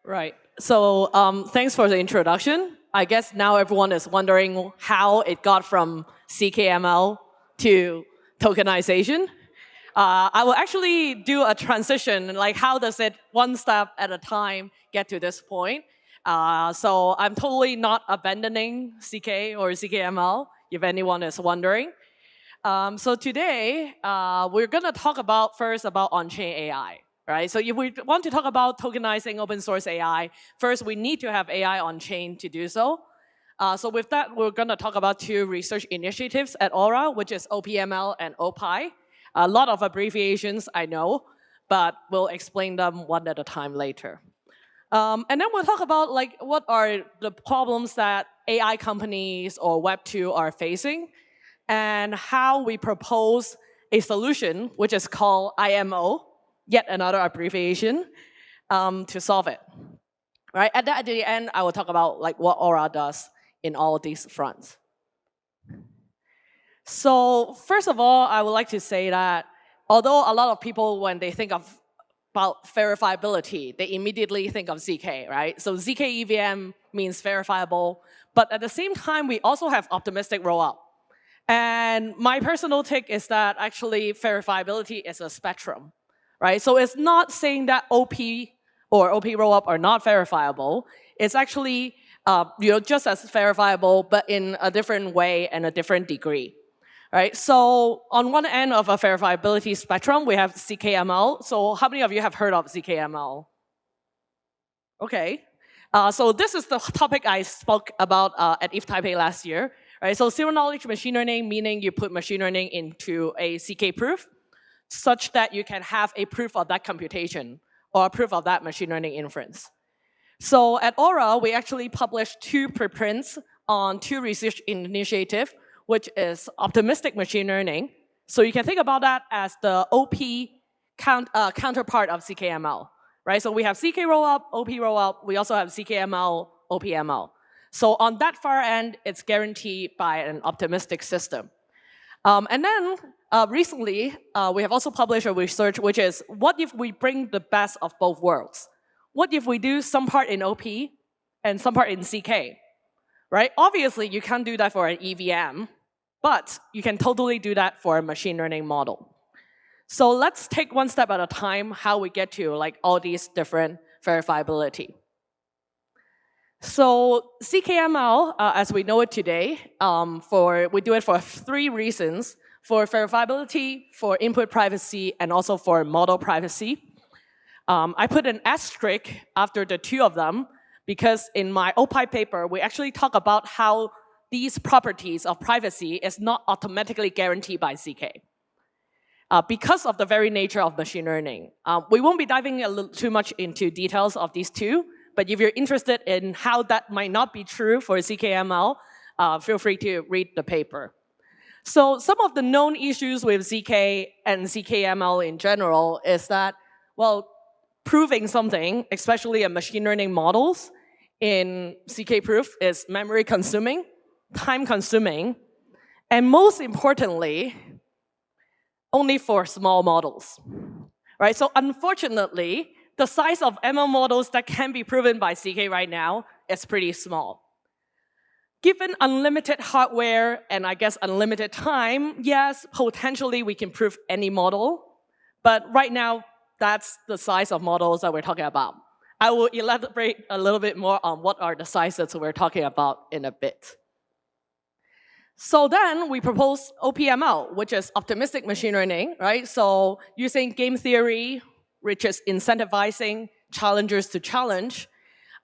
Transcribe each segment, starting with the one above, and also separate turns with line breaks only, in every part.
Right. So thanks for the introduction. I guess now everyone is wondering how it got from CKML to tokenization. I will actually do a transition, like how does it one step at a time get to this point. So I'm totally not abandoning CK or CKML, if anyone is wondering. So today, we're going to talk about first about on-chain AI. Right? So if we want to talk about tokenizing open source AI, first we need to have AI on-chain to do so. So with that, we're going to talk about two research initiatives at Aura, which is OPML and OPI. A lot of abbreviations, I know, but we'll explain them one at a time later. And then we'll talk about like what are the problems that AI companies or Web2 are facing, and how we propose a solution, which is called IMO, yet another abbreviation, to solve it. Right? At the end, I will talk about like what Aura does in all of these fronts. So first of all, I would like to say that although a lot of people, when they think about verifiability, they immediately think of ZK, right? So ZK EVM means verifiable, but at the same time, we also have optimistic rollup. And my personal take is that actually verifiability is a spectrum. Right? So it's not saying that OP or OP rollup are not verifiable. It's actually just as verifiable, but in a different way and a different degree. Right? So on one end of a verifiability spectrum, we have ZKML. So how many of you have heard of ZKML? Okay. So this is the topic I spoke about at ETHTaipei last year. Right? So zero-knowledge machine learning, meaning you put machine learning into a CK proof, such that you can have a proof of that computation or a proof of that machine learning inference. So at Aura, we actually published two preprints on two research initiatives, which is optimistic machine learning. So you can think about that as the OP counterpart of CKML. Right? So we have CK rollup, OP rollup. We also have CKML, OPML. So on that far end, it's guaranteed by an optimistic system. And then recently, we have also published a research, which is, what if we bring the best of both worlds? What if we do some part in OP and some part in CK? Right? Obviously, you can't do that for an EVM, but you can totally do that for a machine learning model. So let's take one step at a time how we get to like all these different verifiability. So CKML, as we know it today, we do it for three reasons: for verifiability, for input privacy, and also for model privacy. I put an asterisk after the two of them because in my OPI paper, we actually talk about how these properties of privacy is not automatically guaranteed by CK. Because of the very nature of machine learning. We won't be diving a little too much into details of these two, but if you're interested in how that might not be true for CKML, feel free to read the paper. So some of the known issues with ZK and CKML in general is that, well, proving something, especially in machine learning models in CK proof, is memory consuming, time consuming, and most importantly, only for small models. Right? So unfortunately, the size of ML models that can be proven by CK right now is pretty small. Given unlimited hardware and I guess unlimited time, yes, potentially we can prove any model, but right now that's the size of models that we're talking about. I will elaborate a little bit more on what are the sizes we're talking about in a bit. So then we propose OPML, which is optimistic machine learning, right? So using game theory, which is incentivizing challengers to challenge,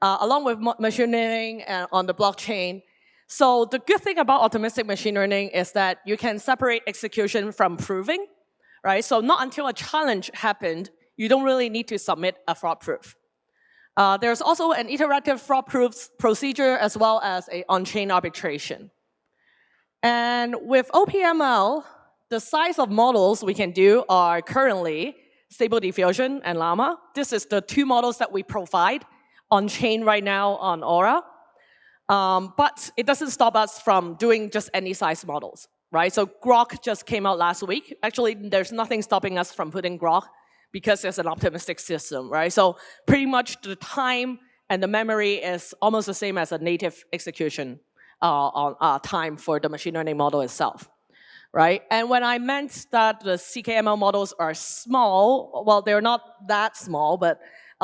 along with machine learning on the blockchain. So the good thing about optimistic machine learning is that you can separate execution from proving, right? So not until a challenge happened, you don't really need to submit a fraud proof. There's also an iterative fraud proofs procedure as well as an on-chain arbitration. And with OPML, the size of models we can do are currently Stable Diffusion and Llama. This is the two models that we provide on-chain right now on Aura. But it doesn't stop us from doing just any size models, right? So Grok just came out last week. Actually, there's nothing stopping us from putting Grok because it's an optimistic system, right? So pretty much the time and the memory is almost the same as a native execution time for the machine learning model itself, right? And when I meant that the CKML models are small, well, they're not that small, but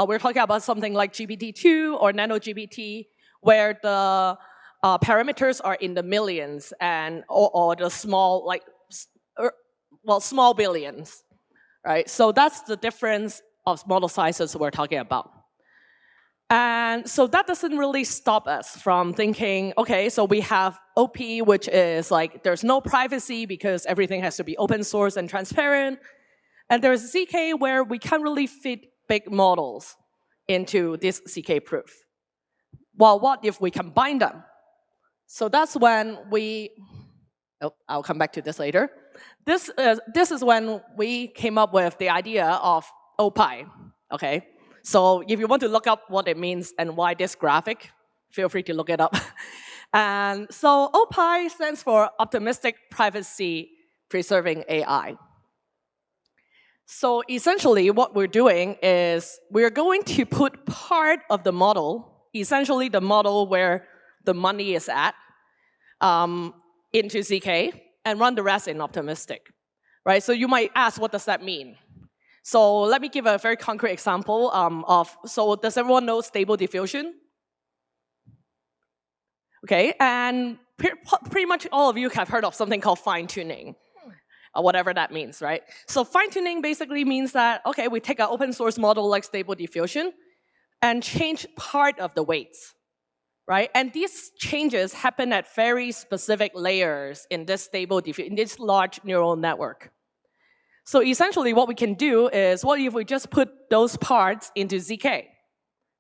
we're talking about something like GPT-2 or NanoGPT, where the parameters are in the millions and or the small, like, small billions, right? So that's the difference of model sizes we're talking about. And so that doesn't really stop us from thinking, okay, so we have OP, which is like there's no privacy because everything has to be open source and transparent. And there's ZK where we can't really fit big models into this ZK proof. Well, what if we combine them? So that's when I'll come back to this later. This is when we came up with the idea of OPI, okay? So if you want to look up what it means and why this graphic, feel free to look it up. And so OPI stands for Optimistic Privacy Preserving AI. So essentially what we're doing is we're going to put part of the model, essentially the model where the money is at, into ZK and run the rest in optimistic, right? So you might ask, what does that mean? So let me give a very concrete example so does everyone know stable diffusion? Okay, and pretty much all of you have heard of something called fine-tuning, or whatever that means, right? So fine-tuning basically means that, okay, we take an open source model like stable diffusion and change part of the weights, right? And these changes happen at very specific layers in this in this large neural network. So essentially what we can do is, what if we just put those parts into ZK,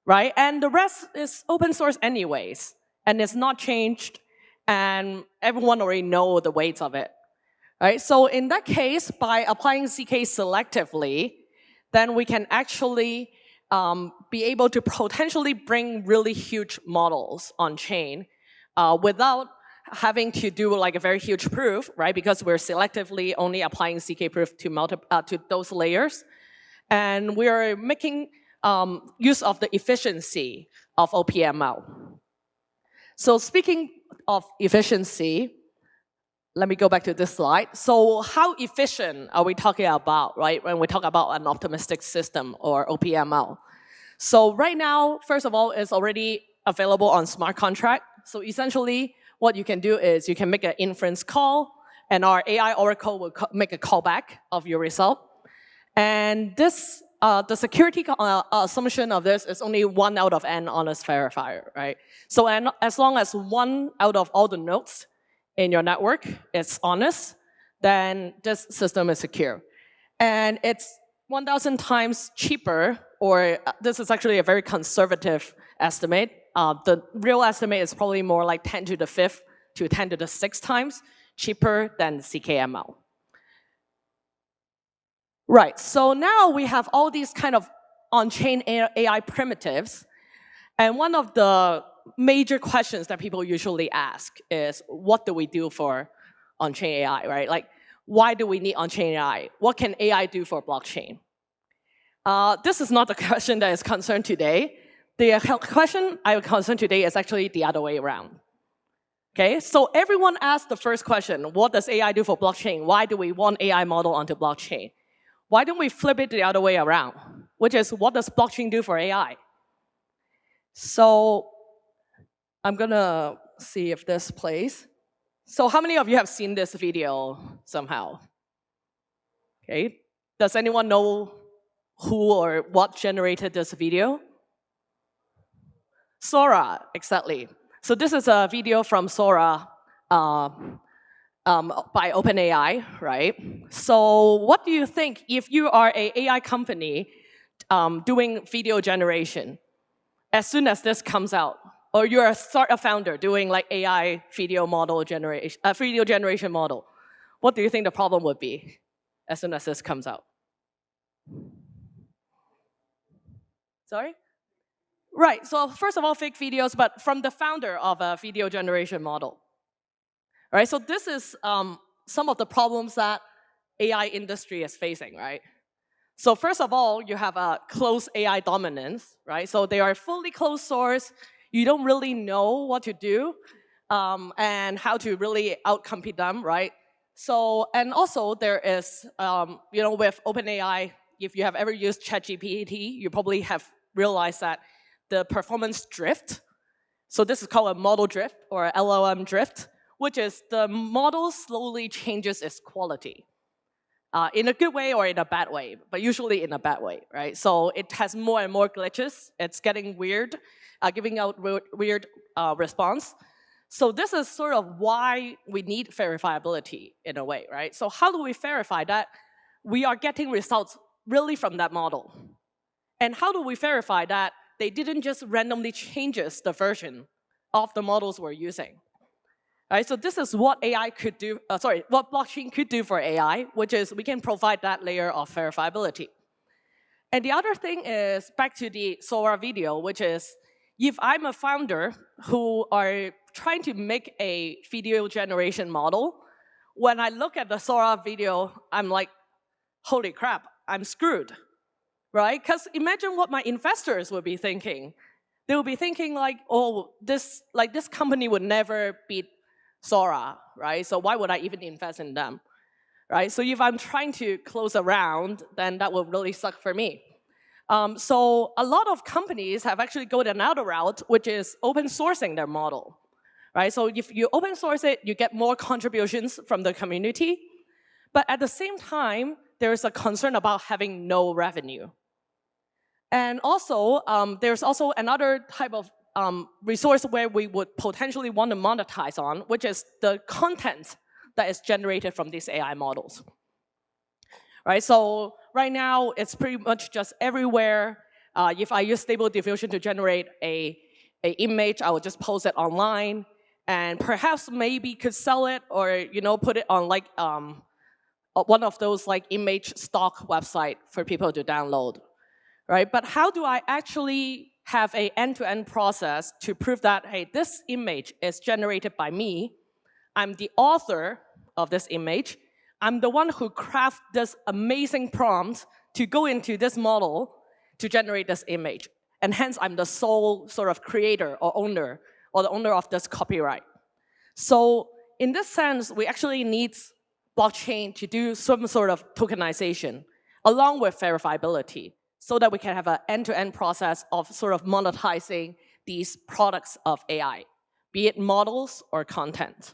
right? And the rest is open source anyways, and it's not changed, and everyone already knows the weights of it, right? So in that case, by applying ZK selectively, then we can actually be able to potentially bring really huge models on chain without having to do like a very huge proof, right? Because we're selectively only applying ZK proof to those layers. And we're making use of the efficiency of OPML. So speaking of efficiency, let me go back to this slide. So how efficient are we talking about, right, when we talk about an optimistic system or OPML? So right now, first of all, it's already available on smart contract. So essentially, what you can do is you can make an inference call, and our AI oracle will make a callback of your result. And this, the security assumption of this is only 1 out of n honest verifier, right? So as long as 1 out of all the nodes in your network is honest, then this system is secure. And it's 1,000 times cheaper, or this is actually a very conservative estimate. The real estimate is probably more like 10 to the 5th to 10 to the 6th times cheaper than CKML. Right, so now we have all these kind of on-chain AI primitives. And one of the major questions that people usually ask is, what do we do for on-chain AI, right? Like, why do we need on-chain AI? What can AI do for blockchain? This is not the question that is concerned today. The question I am concerned today is actually the other way around. Okay, so everyone asked the first question, what does AI do for blockchain? Why do we want AI model onto blockchain? Why don't we flip it the other way around, which is, what does blockchain do for AI? So I'm gonna see if this plays. So how many of you have seen this video somehow? Okay, does anyone know who or what generated this video? Sora, exactly. So this is a video from Sora by OpenAI, right? So what do you think if you are an AI company doing video generation? As soon as this comes out, or you're a founder doing like AI video model generation, video generation model, what do you think the problem would be as soon as this comes out? Sorry? Right, so first of all, fake videos, but from the founder of a video generation model. Right, so this is some of the problems that AI industry is facing, right? So first of all, you have a closed AI dominance, right? So they are fully closed source. You don't really know what to do and how to really outcompete them, right? So, and also there is, with OpenAI, if you have ever used ChatGPT, you probably have realized that the performance drift. So this is called a model drift or LLM drift, which is the model slowly changes its quality. In a good way or in a bad way, but usually in a bad way, right? So it has more and more glitches. It's getting weird, giving out weird response. So this is sort of why we need verifiability in a way, right? So how do we verify that we are getting results really from that model? And how do we verify that they didn't just randomly changes the version of the models we're using? Right, so this is what AI could do, what blockchain could do for AI, which is we can provide that layer of verifiability. And the other thing is back to the Sora video, which is if I'm a founder who are trying to make a video generation model, when I look at the Sora video, I'm like, holy crap, I'm screwed, right? Because imagine what my investors would be thinking. They would be thinking like, oh, this company would never beat Sora, right? So why would I even invest in them, right? So if I'm trying to close a round, then that will really suck for me. So a lot of companies have actually gone another route, which is open sourcing their model, right? So if you open source it, you get more contributions from the community. But at the same time, there's a concern about having no revenue. And also, there's also another type of resource where we would potentially want to monetize on, which is the content that is generated from these AI models. Right, so right now, it's pretty much just everywhere. If I use Stable Diffusion to generate an image, I will just post it online, and perhaps maybe could sell it or put it on like one of those like image stock website for people to download. Right, but how do I actually have an end-to-end process to prove that, hey, this image is generated by me, I'm the author of this image, I'm the one who crafted this amazing prompt to go into this model to generate this image, and hence I'm the sole sort of creator or owner, or the owner of this copyright. So in this sense, we actually need blockchain to do some sort of tokenization along with verifiability, so that we can have an end-to-end process of sort of monetizing these products of AI, be it models or content.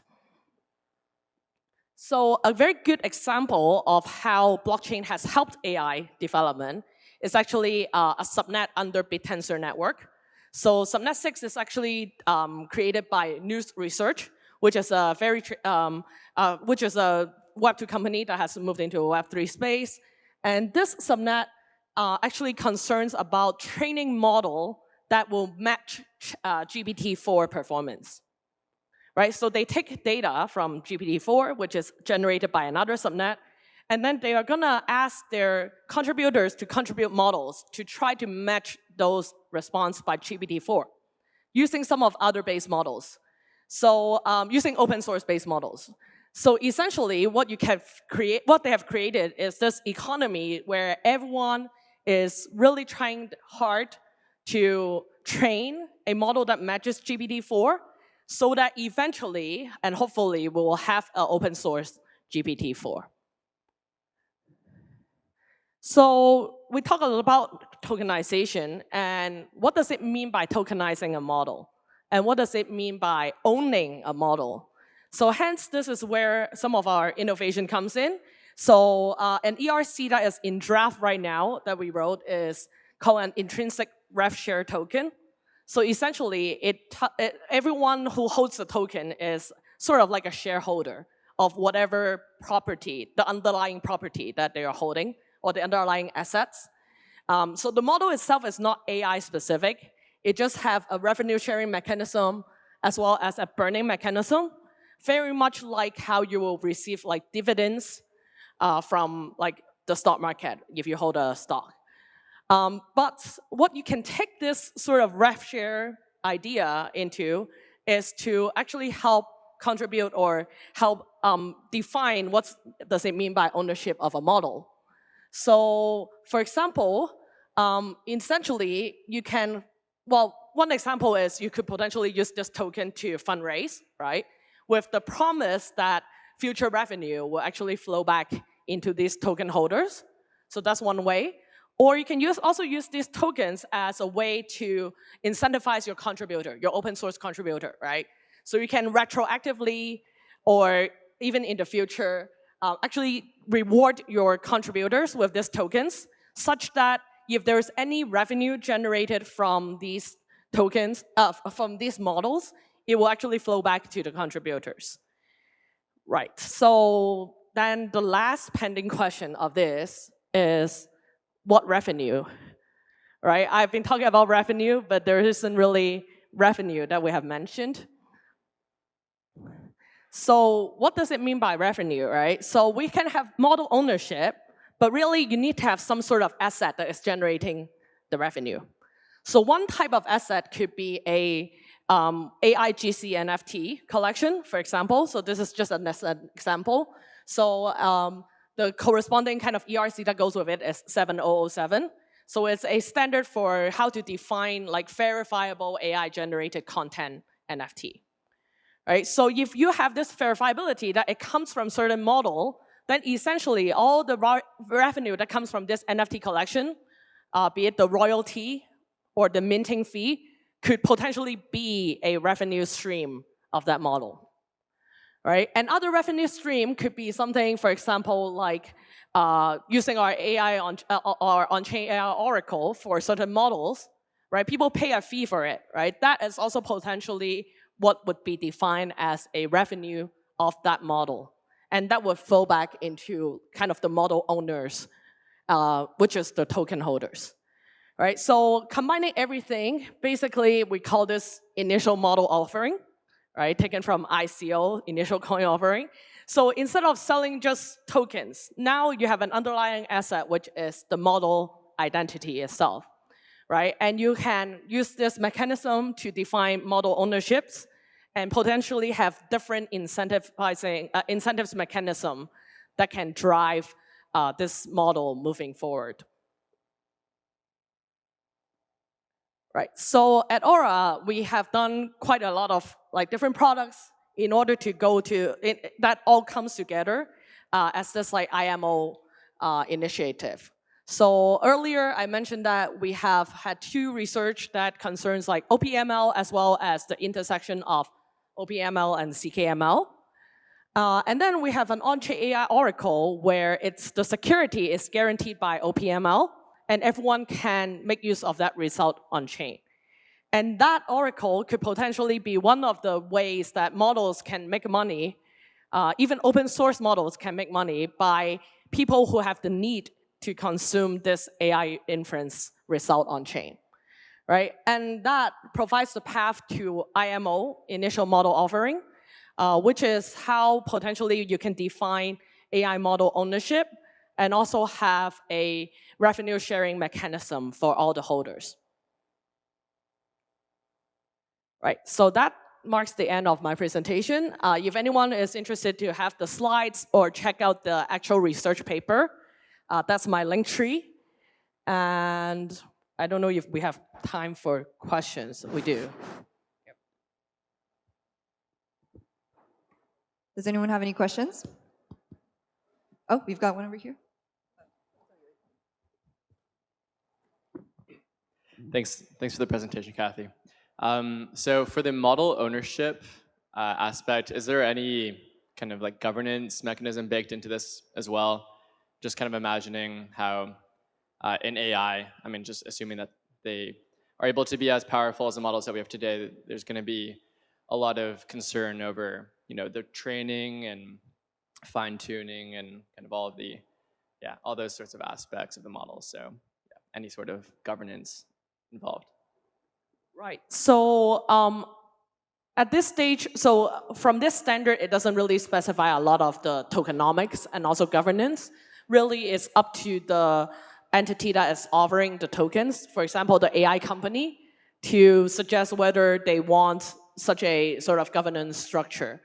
So a very good example of how blockchain has helped AI development is actually a subnet under BitTensor network. So subnet 6 is actually created by News Research, which is a Web2 company that has moved into a Web3 space. And this subnet actually concerns about training model that will match GPT-4 performance, right? So they take data from GPT-4, which is generated by another subnet, and then they are gonna ask their contributors to contribute models to try to match those response by GPT-4 using some of other base models. So using open source based models. So essentially, what they have created is this economy where everyone is really trying hard to train a model that matches GPT-4 so that eventually, and hopefully, we will have an open source GPT-4. So we talk a little about tokenization, and what does it mean by tokenizing a model? And what does it mean by owning a model? So hence, this is where some of our innovation comes in. So an ERC that is in draft right now that we wrote is called an intrinsic rev share token. So essentially, everyone who holds the token is sort of like a shareholder of whatever property, the underlying property that they are holding, or the underlying assets. So the model itself is not AI specific. It just have a revenue sharing mechanism as well as a burning mechanism, very much like how you will receive like dividends from like the stock market if you hold a stock. But what you can take this sort of rev share idea into is to actually help contribute or help define what does it mean by ownership of a model. So for example, essentially you can, well, one example is you could potentially use this token to fundraise, right? With the promise that future revenue will actually flow back into these token holders. So that's one way. Or you can also use these tokens as a way to incentivize your contributor, your open source contributor, right? So you can retroactively or even in the future actually reward your contributors with these tokens such that if there's any revenue generated from these tokens, from these models, it will actually flow back to the contributors. Right, so then the last pending question of this is what revenue, right? I've been talking about revenue, but there isn't really revenue that we have mentioned. So what does it mean by revenue, right? So we can have model ownership, but really you need to have some sort of asset that is generating the revenue. So one type of asset could be a AI GC NFT collection, for example. So this is just an example. So the corresponding kind of ERC that goes with it is 7007. So it's a standard for how to define like verifiable AI generated content NFT. Right? So if you have this verifiability that it comes from certain model, then essentially all the revenue that comes from this NFT collection, be it the royalty or the minting fee, could potentially be a revenue stream of that model. Right? And other revenue stream could be something, for example, like using our AI on-chain AI Oracle for certain models. Right? People pay a fee for it. Right? That is also potentially what would be defined as a revenue of that model. And that would flow back into kind of the model owners, which is the token holders. Right? So combining everything, basically we call this initial model offering, right? Taken from ICO, initial coin offering. So instead of selling just tokens, now you have an underlying asset, which is the model identity itself. Right? And you can use this mechanism to define model ownerships and potentially have different incentives mechanism that can drive this model moving forward. Right. So at Aura, we have done quite a lot of like different products in order to go to that all comes together as this like IMO initiative. So earlier I mentioned that we have had 2 research that concerns like OPML as well as the intersection of OPML and CKML. And then we have an on-chain AI Oracle where the security is guaranteed by OPML and everyone can make use of that result on-chain. And that Oracle could potentially be one of the ways that models can make money, even open source models can make money by people who have the need to consume this AI inference result on-chain, right? And that provides the path to IMO, initial model offering, which is how potentially you can define AI model ownership and also have a revenue sharing mechanism for all the holders. Right, so that marks the end of my presentation. If anyone is interested to have the slides or check out the actual research paper, that's my link tree. And I don't know if we have time for questions. We do.
Does anyone have any questions? Oh, we've got one over here.
Thanks for the presentation, Cathie. So for the model ownership aspect, is there any kind of like governance mechanism baked into this as well? Just kind of imagining how in AI, I mean, just assuming that they are able to be as powerful as the models that we have today, there's going to be a lot of concern over, the training and fine tuning and kind of all of the, all those sorts of aspects of the models. So any sort of governance involved.
Right. So at this stage, so from this standard, it doesn't really specify a lot of the tokenomics and also governance. Really, it's up to the entity that is offering the tokens, for example, the AI company, to suggest whether they want such a sort of governance structure.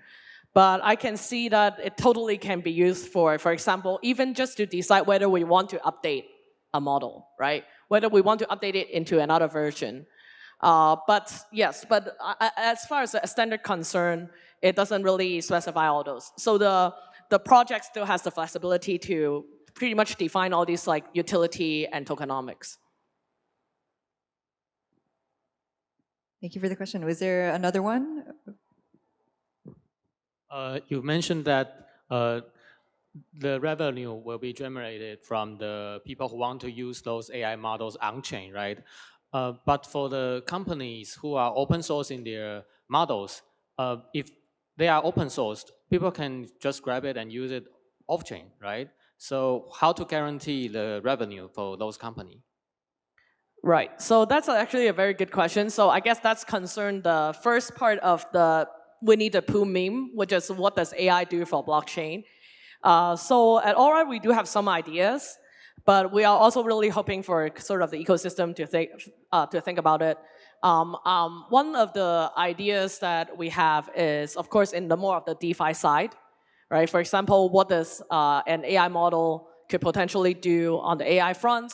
But I can see that it totally can be used for example, even just to decide whether we want to update a model, right? Whether we want to update it into another version. But yes, but as far as a standard concern, it doesn't really specify all those. So the project still has the flexibility to pretty much define all these like utility and tokenomics.
Thank you for the question. Was there another one?
You mentioned that the revenue will be generated from the people who want to use those AI models on-chain, right? But for the companies who are open sourcing their models, if they are open sourced, people can just grab it and use it off-chain, right? So how to guarantee the revenue for those companies?
Right. So that's actually a very good question. So I guess that's concerned the first part of the Winnie the Pooh meme, which is what does AI do for blockchain? So at Aura, we do have some ideas, but we are also really hoping for sort of the ecosystem to think about it. One of the ideas that we have is, of course, in the more of the DeFi side, right? For example, what does an AI model could potentially do on the AI front?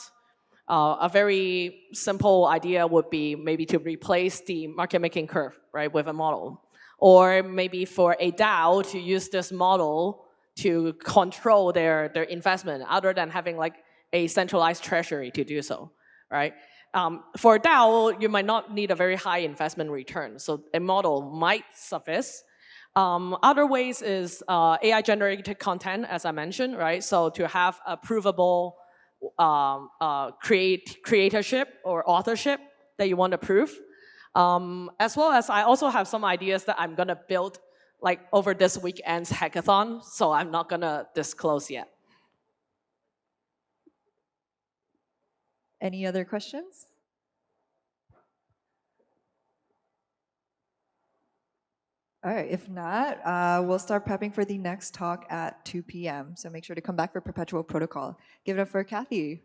A very simple idea would be maybe to replace the market making curve, right, with a model. Or maybe for a DAO to use this model to control their investment other than having like a centralized treasury to do so, right? For DAO, you might not need a very high investment return, so a model might suffice. Other ways is AI generated content, as I mentioned, right? So to have a provable creatorship or authorship that you want to prove. As well as I also have some ideas that I'm gonna build like over this weekend's hackathon, so I'm not gonna disclose yet.
Any other questions? All right, if not, we'll start prepping for the next talk at 2 p.m. So make sure to come back for Perpetual Protocol. Give it up for Cathie.